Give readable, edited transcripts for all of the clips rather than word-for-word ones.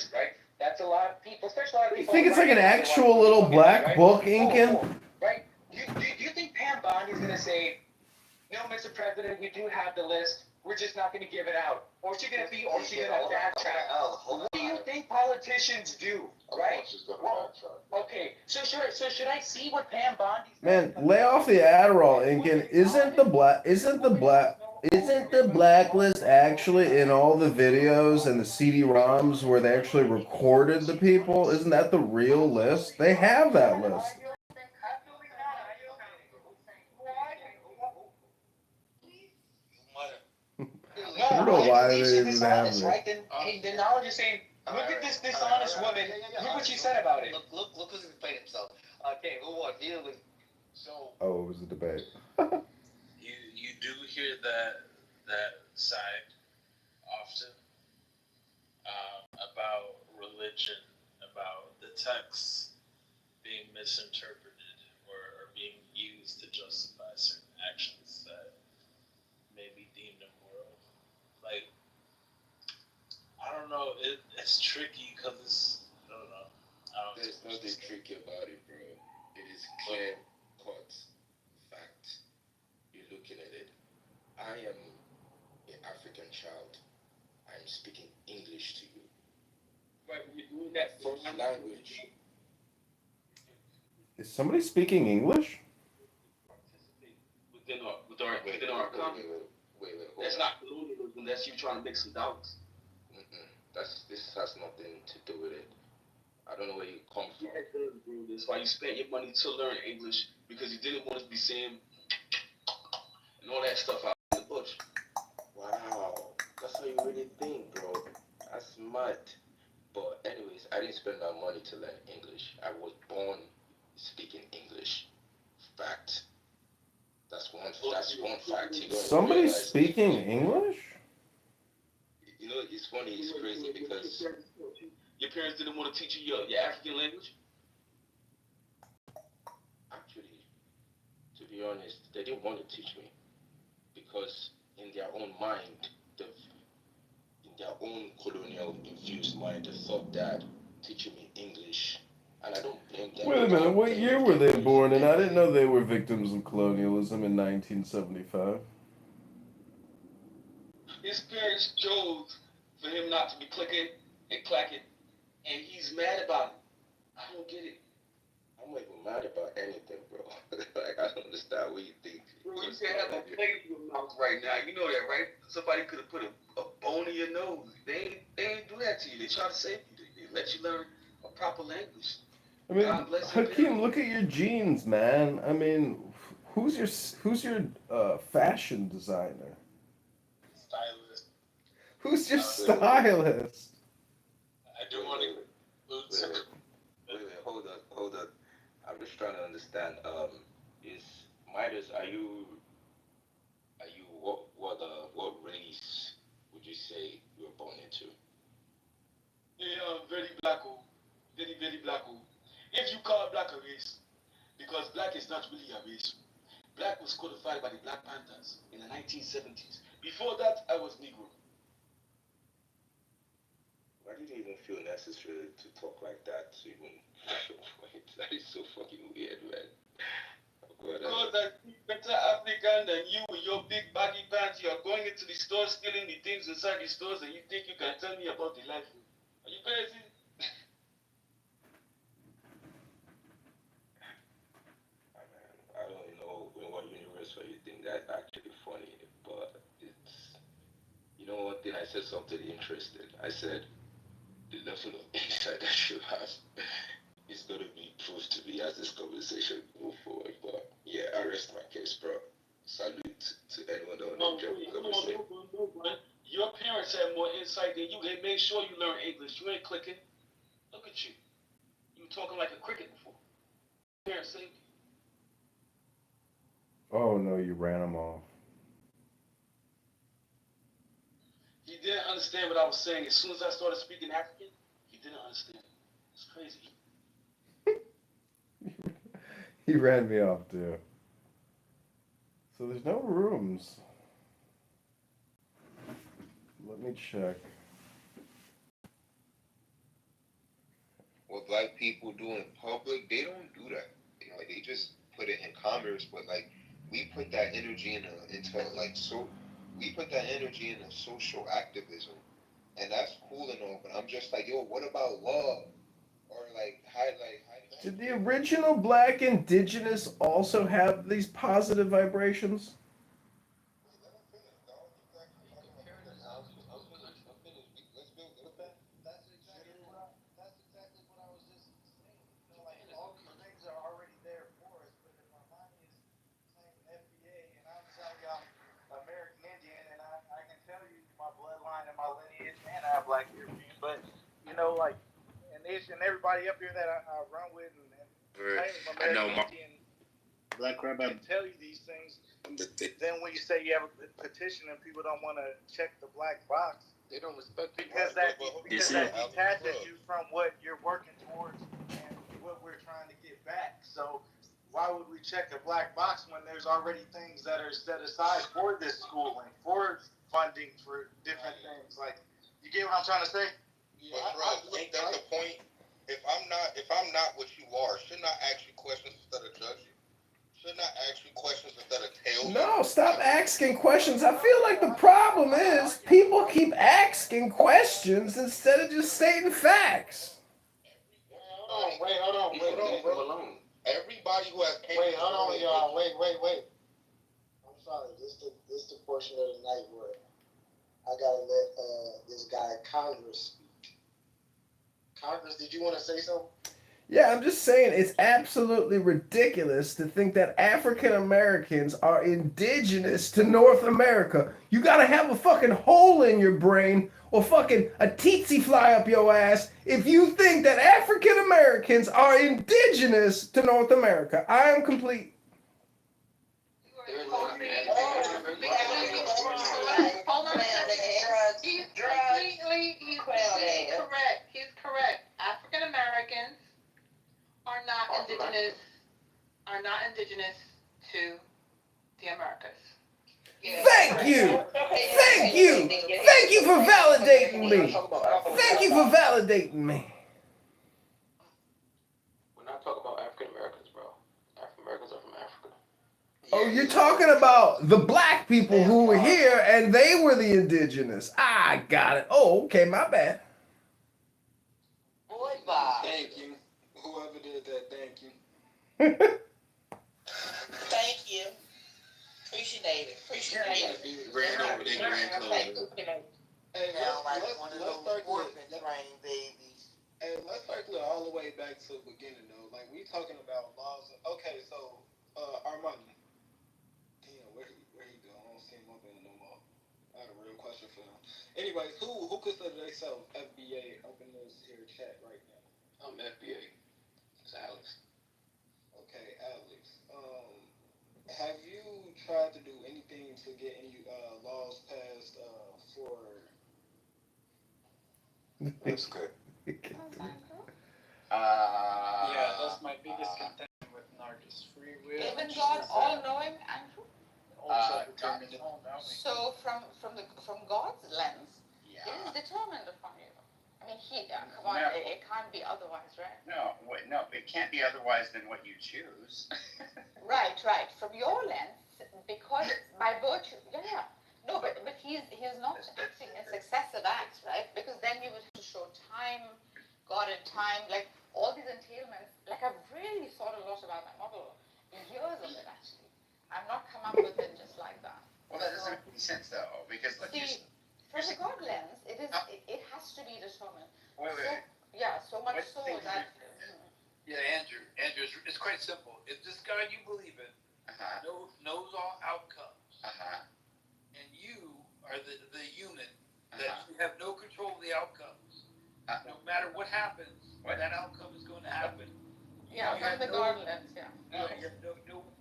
list, right? That's a lot of people, especially a lot of You people. think it's like an actual little black book, Incan? Right? Do you think Pam Bondi's going to say, no, Mr. President, we do have the list. We're just not going to give it out. Or is she going to backtrack? What do you think politicians do, right? Well, okay, so should I see what Pam Bondi's... Man, lay off the Adderall, Incan. Isn't the blacklist actually in all the videos and the CD-ROMs where they actually recorded the people? Isn't that the real list? They have that list. I don't know why they even have this. Right? Then knowledge is saying, look at this dishonest woman. Look what she said about it. Look who's playing himself. Okay, who won? So. Oh, it was a debate. You do hear that side often about religion, about the texts being misinterpreted or being used to justify certain actions that may be deemed immoral. Like, I don't know, it's tricky because I don't know. There's nothing tricky about it, bro. It is clear cut fact. You're looking at it. I am an African child. I'm speaking English to you. Right, we're doing that First language. Is somebody speaking English? Within our economy. Wait. That's not colonialism. Unless you trying to make some dollars. This has nothing to do with it. I don't know where you come from. Yeah, it does, bro. That's why you spent your money to learn English, because you didn't want to be saying and all that stuff out in the bush. Wow, that's how you really think, bro. That's smart. But anyways, I didn't spend my money to learn English. I was born speaking English. Fact. That's one fact. Somebody speaking English? You know, it's funny, it's crazy because your parents didn't want to teach you your African language? actually, to be honest, they didn't want to teach me because in their own mind, in their own colonial infused mind, they thought that teaching me English, and I don't blame them. Wait a minute, what year were they born in? I didn't know they were victims of colonialism in 1975. His parents chose for him not to be clicking and clacking, and he's mad about it. I don't get it. I'm not even mad about anything, bro. Like, I don't understand what you think. Bro, you should have a plate in your mouth right now. You know that, right? Somebody could have put a bone in your nose. They ain't do that to you. They try to save you. They let you learn a proper language. I mean, Hakeem, look at your jeans, man. I mean, who's your fashion designer? Stylist. Who's your stylist? I do want to. Wait, hold on. I'm just trying to understand. Is Midas? Are you what race would you say you were born into? Yeah, very black. Very, very black. If you call black a race, because black is not really a race. Black was codified by the Black Panthers in the 1970s. Before that, I was Negro. Why did you even feel necessary to talk like that to even that is so fucking weird, man. Because I speak better African than you with your big baggy pants. You are going into the store, stealing the things inside the stores, and you think you can tell me about the life. Are you crazy? I don't know in what universe where you think that's actually funny, but it's, you know, one thing, I said something interesting. I said the level of insight I should have is going to be proved to be as this conversation move forward. But yeah, I rest my case, bro. Salute to anyone that want to jump in conversation. No. Your parents had more insight than you. They made sure you learn English. You ain't clicking. Look at you. You were talking like a cricket before. Parents saved you. Oh no, you ran them off. He didn't understand what I was saying. As soon as I started speaking African, he didn't understand. It's crazy. He ran me off too. So there's no rooms. Let me check. black people do in public, they don't do that. Like they just put it in commerce, but like we put that energy we put that energy into social activism, and that's cool and all. But I'm just like, yo, what about love or like highlight? Did the original black indigenous also have these positive vibrations? That's exactly what I was just saying. You know, like all these things are already there for us, but if my mind is saying FBA and I'm telling you I'm American Indian and I can tell you my bloodline and my lineage and I have Black European, but you know, like and everybody up here that I run with and claim American Indian Black Rabbi can tell you these things. Then when you say you have a petition and people don't want to check the black box, they don't respect because that detaches you from what you're working towards and what we're trying to get back. So why would we check a black box when there's already things that are set aside for this schooling, for funding, for different things? Like, you get what I'm trying to say? Yeah, but ain't that the point? If I'm not what you are, shouldn't I ask you questions instead of judge you? Shouldn't I ask you questions instead of tell you? No, stop asking questions. I feel like the problem is people keep asking questions instead of just stating facts. Hold on. Everybody who has Wait, hold on, y'all. Wait. I'm sorry. This the portion of the night where I gotta let this guy Congress speak. Congress, did you want to say something? Yeah, I'm just saying it's absolutely ridiculous to think that African Americans are indigenous to North America. You gotta have a fucking hole in your brain or fucking a tsetse fly up your ass if you think that African Americans are indigenous to North America. I am complete. Hold on a second. He's correct. He's correct. African Americans are not indigenous to the Americas. Thank you. Thank you for validating me. Thank you for validating me. We're not talking about African Americans, bro. African Americans are from Africa. Oh, you're talking about the black people who were here and they were the indigenous. I got it. Oh, okay, my bad. Boy, Bob. Thank you. Whoever did that, thank you. Thank you. Appreciate it. ran over their grandchildren. Hey, let's circle it all the way back to the beginning though. Like we talking about laws. Okay, so Armani. Damn, where he go? I don't see him up in no more. I had a real question for him. Anyways, who consider themselves FBA? Open this here chat right now. I'm FBA. It's Alex. Okay, Alex. Have you tried to do anything to get any laws passed for? That's good. Yeah, that's my biggest contention with Narc's free will. Isn't God all-knowing, Andrew? Also So from God's lens, it is determined upon you. I mean, come on, it can't be otherwise, right? No, it can't be otherwise than what you choose. Right. From your lens, because by virtue, no, but he's not acting in successive acts, right? Because then you would have to show time, God in time, like all these entailments. Like I've really thought a lot about my model, years of it actually. I've not come up with it just like that. Well, that doesn't make any sense though, because like from the God lens, it has to be determined. Wait. So much so that. Andrew, it's quite simple. If this God you believe in knows all outcomes, and you are the unit that you have no control of the outcomes, no matter what happens, that outcome is going to happen. From the God lens, You have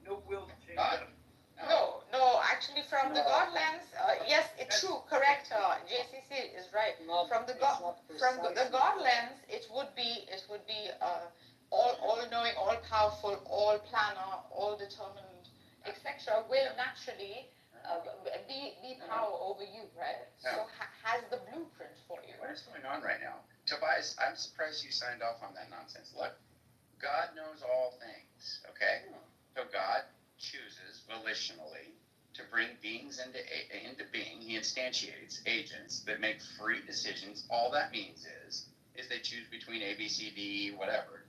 no will to change it. No, actually from the God lens, yes, it's true, correct, JCC is right. From the God lens, it would be all-knowing, all-powerful, all-planner, all-determined, etc. will naturally be power over you, right? So has the blueprint for you. what is going on right now? Tobias, I'm surprised you signed off on that nonsense. Look, God knows all things, okay? So God chooses volitionally to bring beings into being. He instantiates agents that make free decisions. All that means is they choose between A, B, C, D, whatever.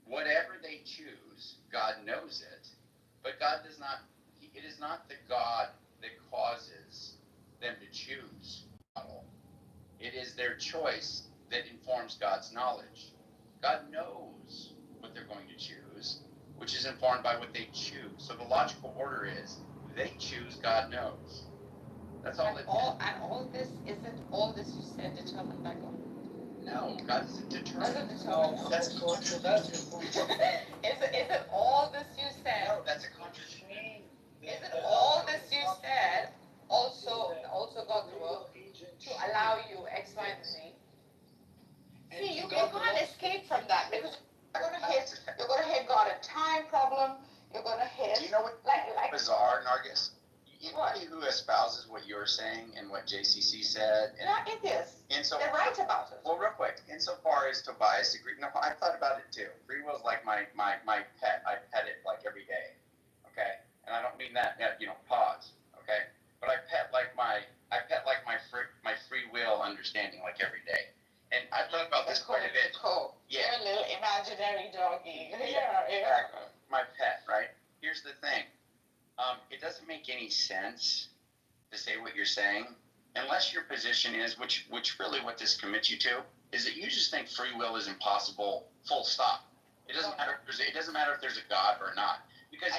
Whatever they choose, God knows it, but God does not. It is not the God that causes them to choose. It is their choice that informs God's knowledge. God knows what they're going to choose, which is informed by what they choose. So the logical order is they choose, God knows. That's all it is. And all this, isn't all this you said determined by God? No, God isn't determined. Doesn't determine. No, that's controversial. Is it all this you said? No, that's a contradiction. Is it all this you said also God work to allow you X, Y, and Z? See, you can't escape from that because you're gonna hit God a time problem. You're gonna hit. Do you know what like bizarre, Nargis? Anybody who espouses what you're saying and what JCC said, and yeah, it is. they're right about it. Well, real quick, insofar as Tobias agreed, no, I thought about it too. Free will's like my pet. I pet it like every day, okay? And I don't mean that, pause, okay? But I pet like my free will understanding like every day. And I've thought about this quite a bit. Cool. Yeah. You're a little imaginary doggy. Yeah. My pet, right? Here's the thing. It doesn't make any sense to say what you're saying unless your position is, which really what this commits you to, is that you just think free will is impossible, full stop. It doesn't matter. It doesn't matter if there's a God or not. Because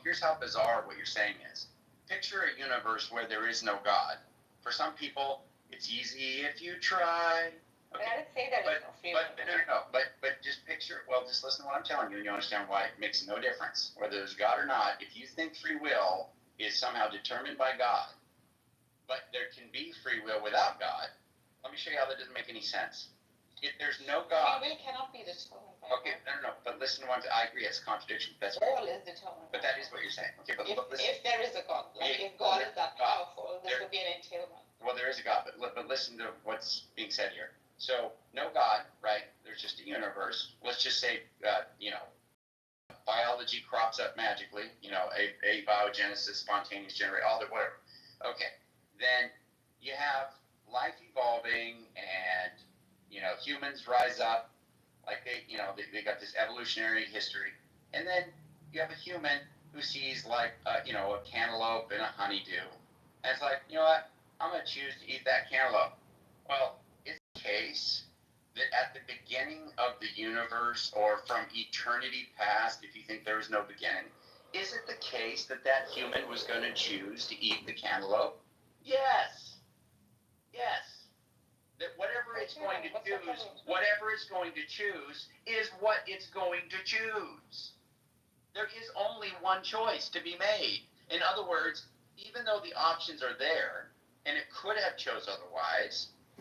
here's how bizarre what you're saying is. Picture a universe where there is no God. For some people, it's easy if you try. Okay. But I didn't say that there's no free will. But just picture, just listen to what I'm telling you and you understand why it makes no difference. Whether there's God or not, if you think free will is somehow determined by God, but there can be free will without God, let me show you how that doesn't make any sense. If there's no God... Free will cannot be determined by God. No, but listen to what I agree, it's a contradiction. That's all is determined. But that is what you're saying. Okay, but if there is a God, if God is that powerful, there would be an entailment. Well, there is a God, but listen to what's being said here. So, no God, right? There's just a universe. Let's just say, biology crops up magically, abiogenesis, spontaneous generation, all that, whatever. Okay, then you have life evolving and, humans rise up, like they got this evolutionary history. And then you have a human who sees like, a cantaloupe and a honeydew. And it's like, you know what? I'm going to choose to eat that cantaloupe. Well, it's the case that at the beginning of the universe or from eternity past, if you think there was no beginning, is it the case that human was going to choose to eat the cantaloupe? Yes. That whatever it's going to choose is what it's going to choose. There is only one choice to be made. In other words, even though the options are there, and it could have chose otherwise,